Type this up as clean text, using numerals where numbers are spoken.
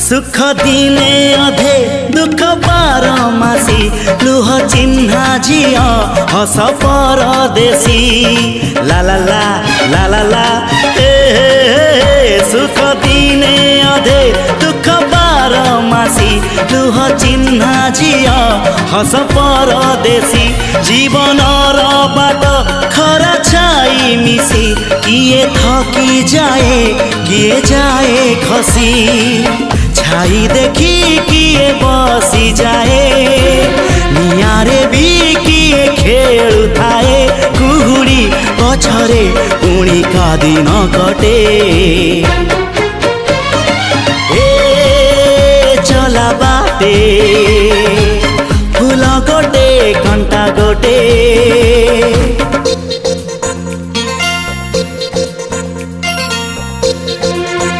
सुख दिने अधे दुख बारमासी लुह चिन्हा झिया हस परदेशी ला ला ला ला ला ला सुख दिने अधे दुख बारमासी लुह चिन्हा झिया हस परदेशी जीवन बाट खरा छाई मिसी किए थकी जाए किए जाए खसी छाई देखी किए बसी जाए नियारे भी किए खेलु थाए कुहुड़ी पछरे पुणी का दिन कटे ए चला बाटे फूल गोटे घंटा गोटे